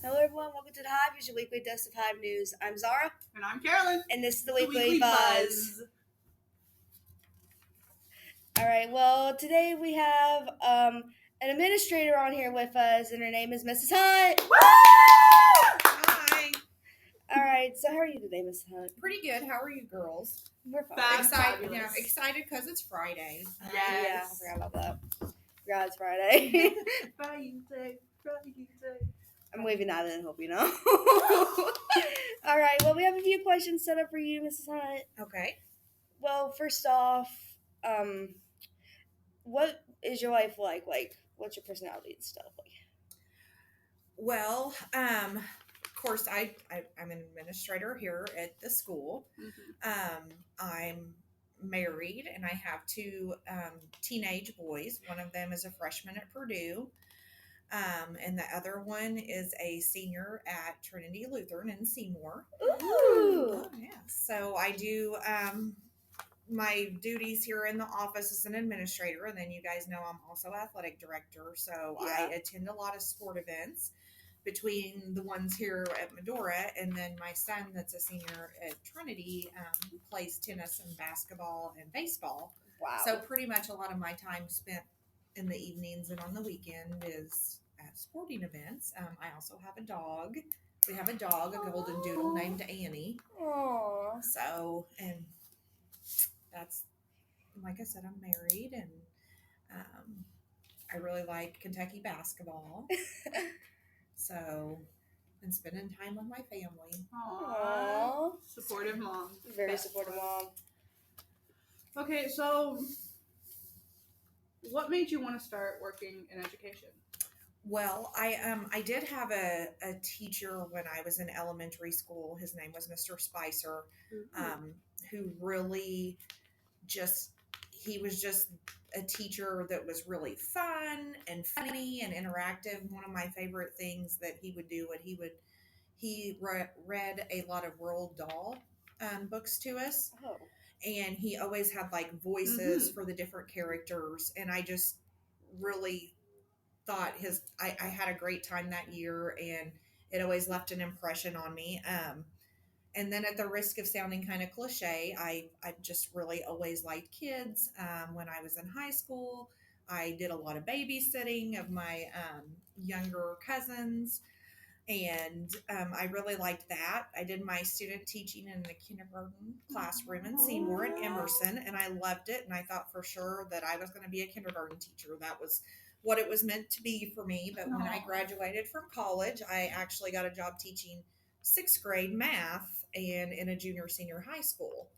Hello everyone, welcome to The Hive. Here's your weekly dose of Hive news. I'm Zara. And I'm Carolyn. And this is the Weekly Buzz. Alright, well today we have an administrator on here with us and her name is Mrs. Hunt. Woo! Hi. Alright, so how are you today, Mrs. Hunt? Pretty good. How are you girls? We're fine. Excited, excited because it's Friday. Yeah, I forgot about that. Forgot it's Friday. Friday. I'm waving at it and hope you know. Alright, well we have a few questions set up for you, Mrs. Hunt. Okay. Well, first off, what is your life like? Like, what's your personality and stuff like? Well, of course, I'm an administrator here at the school. Mm-hmm. I'm married and I have two teenage boys. One of them is a freshman at Purdue. And the other one is a senior at Trinity Lutheran in Seymour. Ooh! Yeah. So I do my duties here in the office as an administrator, and then you guys know I'm also athletic director. So Yeah. I attend a lot of sport events between the ones here at Medora, and then my son that's a senior at Trinity plays tennis and basketball and baseball. Wow. So pretty much a lot of my time spent in the evenings and on the weekend is at sporting events. I also have a dog. We have a dog, a golden doodle named Annie. Aww. So, and that's, like I said, I'm married and I really like Kentucky basketball. So, and spending time with my family. Aww. Supportive mom. Very supportive mom. Okay, so what made you want to start working in education? Well, I did have a teacher when I was in elementary school. His name was Mr. Spicer, who really he was just a teacher that was really fun and funny and interactive. One of my favorite things that he would do, he read a lot of Roald Dahl books to us. Oh. And he always had like voices for the different characters. And I just really thought I had a great time that year, and it always left an impression on me. And then at the risk of sounding kind of cliche, I just really always liked kids. When I was in high school, I did a lot of babysitting of my younger cousins. And I really liked that. I did my student teaching in the kindergarten classroom in Seymour and Emerson, and I loved it. And I thought for sure that I was going to be a kindergarten teacher. That was what it was meant to be for me. But when I graduated from college, I actually got a job teaching 6th grade math and in a junior senior high school.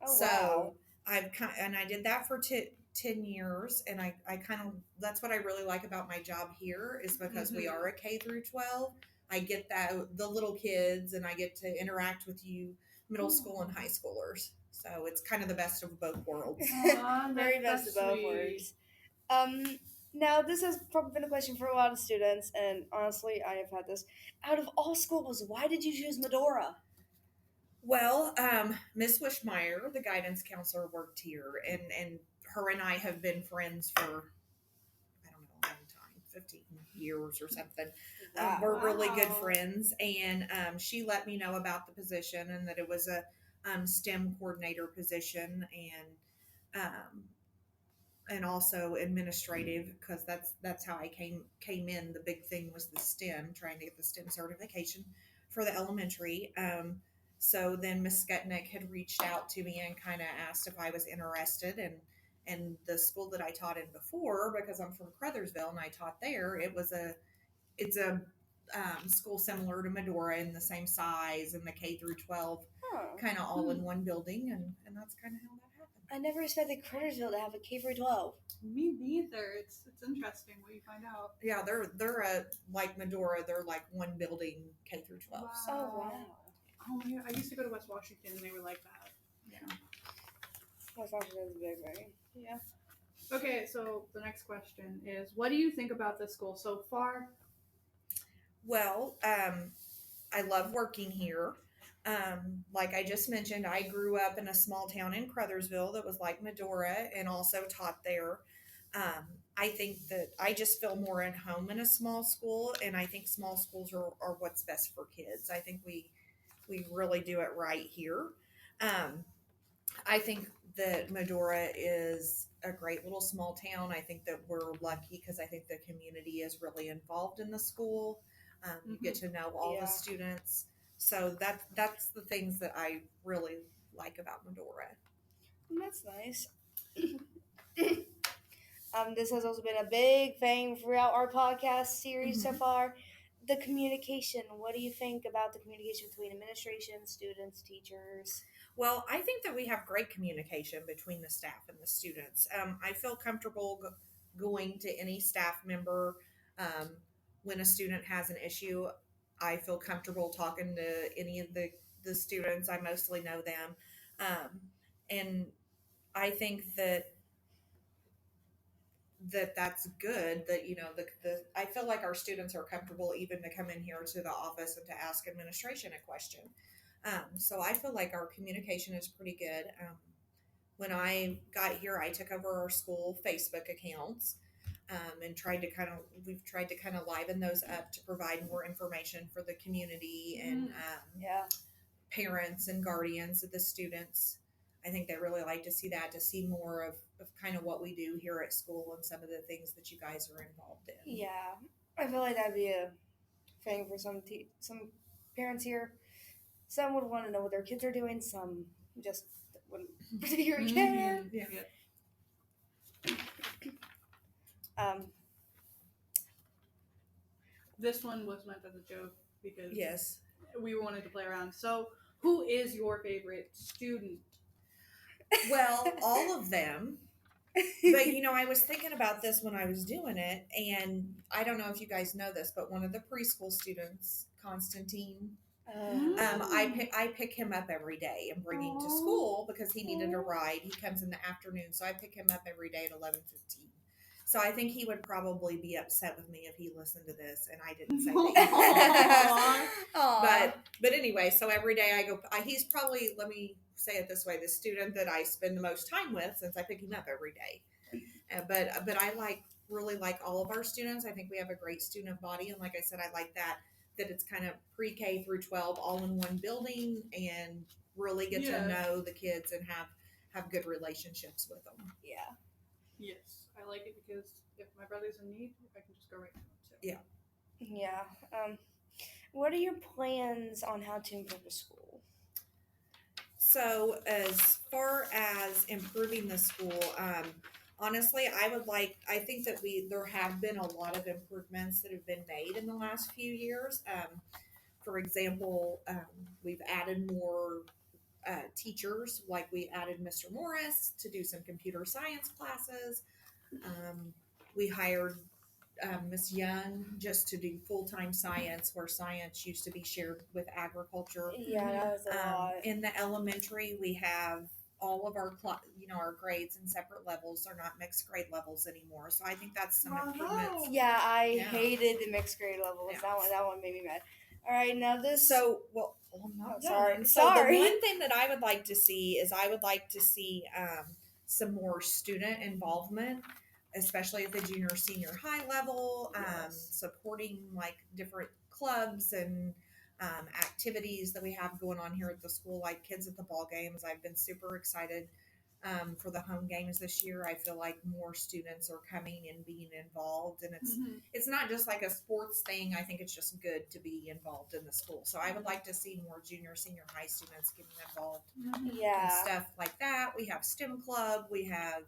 Oh, so wow. I did that for 10 years, and I kind of, that's what I really like about my job here, is because we are a K through 12. I get the little kids, and I get to interact with you middle school and high schoolers. So it's kind of the best of both worlds. Very best of both worlds. Now, this has probably been a question for a lot of students, and honestly, I have had this. Out of all schools, why did you choose Medora? Well, Miss Wishmeyer, the guidance counselor, worked here, and her and I have been friends for, I don't know, a long time, 15 years or something. Wow. We're really good friends, and she let me know about the position and that it was a STEM coordinator position, and also administrative, because that's how I came in. The big thing was the STEM, trying to get the STEM certification for the elementary. So then Miss Skutnick had reached out to me and kind of asked if I was interested, and the school that I taught in before, because I'm from Crothersville and I taught there, it's a school similar to Medora in the same size and the K through 12 kind of all in one building, and that's kind of how that happened. I never expected Crothersville to have a K through 12. Me neither. It's interesting what you find out. Yeah, they're like Medora. They're like one building K through 12. Wow. So. Oh, wow. Oh, yeah. I used to go to West Washington, and they were like that. Yeah. West Washington's big, right? Yeah. Okay, so the next question is, what do you think about this school so far? Well, I love working here. Like I just mentioned, I grew up in a small town in Crothersville that was like Medora and also taught there. I think that I just feel more at home in a small school, and I think small schools are what's best for kids. I think we really do it right here. Um, I think that Medora is a great little small town. I think that we're lucky because I think the community is really involved in the school. You get to know all the Yeah. students, so that's the things that I really like about Medora. That's nice. This has also been a big thing throughout our podcast series so Mhm. far. The communication. What do you think about the communication between administration, students, teachers? Well, I think that we have great communication between the staff and the students. I feel comfortable going to any staff member um, when a student has an issue. I feel comfortable talking to any of the students. I mostly know them. And I think that's good that the I feel like our students are comfortable even to come in here to the office and to ask administration a question. So I feel like our communication is pretty good. When I got here, I took over our school Facebook accounts, and we've tried to kind of liven those up to provide more information for the community and Yeah. parents and guardians of the students. I think they really like to see that, to see more of kind of what we do here at school and some of the things that you guys are involved in. Yeah. I feel like that'd be a thing for some parents here. Some would want to know what their kids are doing. Some just wouldn't particularly care. Yeah. Um, This one was meant as a joke because Yes. we wanted to play around. So, who is your favorite student? Well, all of them. But I was thinking about this when I was doing it, and I don't know if you guys know this, but one of the preschool students, Constantine, I pick him up every day and bring him to school because he needed a ride. He comes in the afternoon, so I pick him up every day at 11:15. So I think he would probably be upset with me if he listened to this and I didn't say that. But anyway, so every day I go. He's probably, let me say it this way, the student that I spend the most time with since I pick him up every day. But I really like all of our students. I think we have a great student body, and like I said, I like that it's kind of pre-K through 12 all in one building, and really get to know the kids and have good relationships with them. Yeah. Yes, I like it because if my brother's in need, I can just go right to him. So. Yeah. Yeah. What are your plans on how to improve the school? So as far as improving the school, honestly, I think that there have been a lot of improvements that have been made in the last few years. For example, we've added more teachers, like we added Mr. Morris to do some computer science classes. We hired Miss Young just to do full-time science, where science used to be shared with agriculture. Yeah, that was a lot. In the elementary, we have all of our grades in separate levels. They're not mixed grade levels anymore. So I think that's some improvements. Yeah, I hated the mixed grade levels. Yeah. That one made me mad. All right, now this. I'm not done. So Sorry. the one thing that I would like to see is some more student involvement, especially at the junior senior high level, supporting like different clubs and activities that we have going on here at the school, like kids at the ball games. I've been super excited for the home games this year. I feel like more students are coming and being involved, and it's not just like a sports thing. I think it's just good to be involved in the school. So I would like to see more junior, senior high students getting involved Yeah. and stuff like that. We have STEM club. We have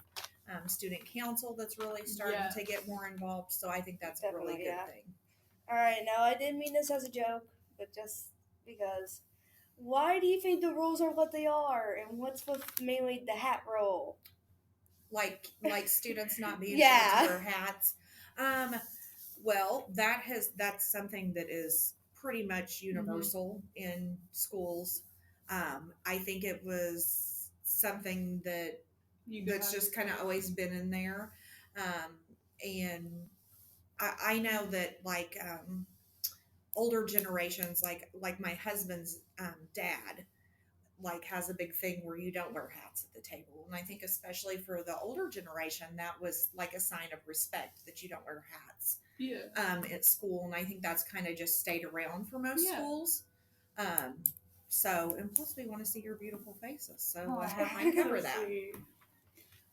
student council that's really starting to get more involved. So I think that's a really good thing. All right, now I didn't mean this as a joke, but just because. Why do you think the rules are what they are, and what's with mainly the hat rule? Like students not being able to wear hats. Well, that's something that is pretty much universal in schools. I think it was something that's just kind of always been in there. And I know that older generations, like my husband's dad, like has a big thing where you don't wear hats at the table. And I think especially for the older generation, that was like a sign of respect that you don't wear hats at school. And I think that's kind of just stayed around for most schools. So, and plus we want to see your beautiful faces. So that might cover that. Sweet.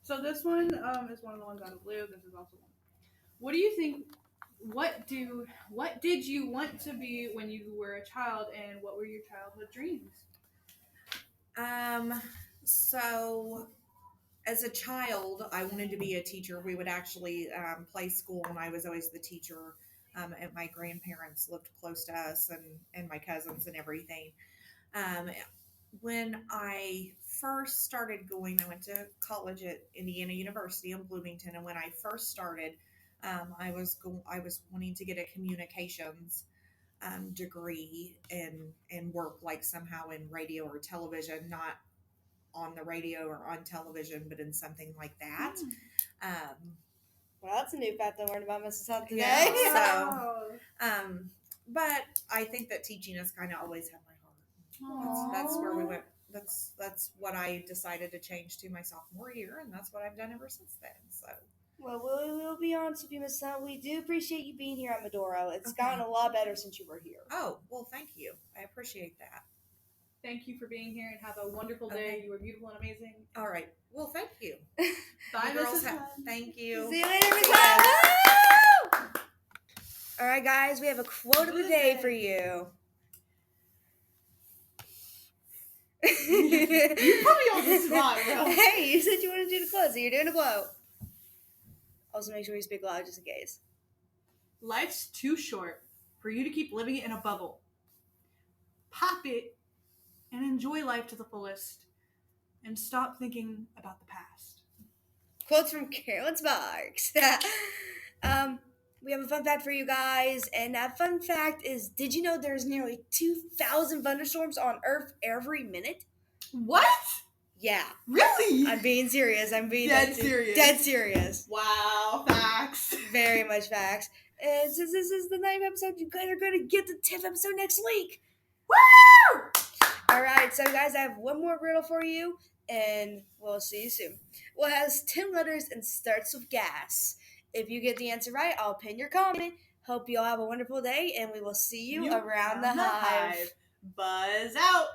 So this one is one of the ones on blue. This is also one. What do you think? What did you want to be when you were a child, and what were your childhood dreams? So as a child, I wanted to be a teacher. We would actually play school, and I was always the teacher. And my grandparents lived close to us, and my cousins and everything. When I first started going, I went to college at Indiana University in Bloomington, and when I first started, I was wanting to get a communications degree and work like somehow in radio or television, not on the radio or on television, but in something like that. Well, that's a new fact I learned about Mrs. Hunt today. Yeah, so, but I think that teaching has kind of always had my heart. That's where we went. That's what I decided to change to my sophomore year, and that's what I've done ever since then. So. Well, we'll be honest with you, Mrs. Hunt. We do appreciate you being here at Medoro. It's gotten a lot better since you were here. Oh, well, thank you. I appreciate that. Thank you for being here, and have a wonderful day. You were beautiful and amazing. All right. Well, thank you. Bye, girls. Mrs. Hunt. Thank you. See you later, Mrs. Hunt. All right, guys, we have a quote of the day for you. You put me on the spot, bro. Hey, you said you wanted to do the quote, so you're doing a quote. Also, make sure you speak loud just in case. Life's too short for you to keep living it in a bubble. Pop it and enjoy life to the fullest, and stop thinking about the past. Quotes from Carolyn Sparks. We have a fun fact for you guys, and that fun fact is, did you know there's nearly 2,000 thunderstorms on Earth every minute? What? Yeah. Really? I'm being serious. I'm being dead serious. Dead serious. Wow, facts. Very much facts. And since this is the 9th episode, you guys are going to get the 10th episode next week. Woo! All right, so guys, I have one more riddle for you, and we'll see you soon. Well, it has 10 letters and starts with gas. If you get the answer right, I'll pin your comment. Hope you all have a wonderful day, and we will see you around the hive. Buzz out.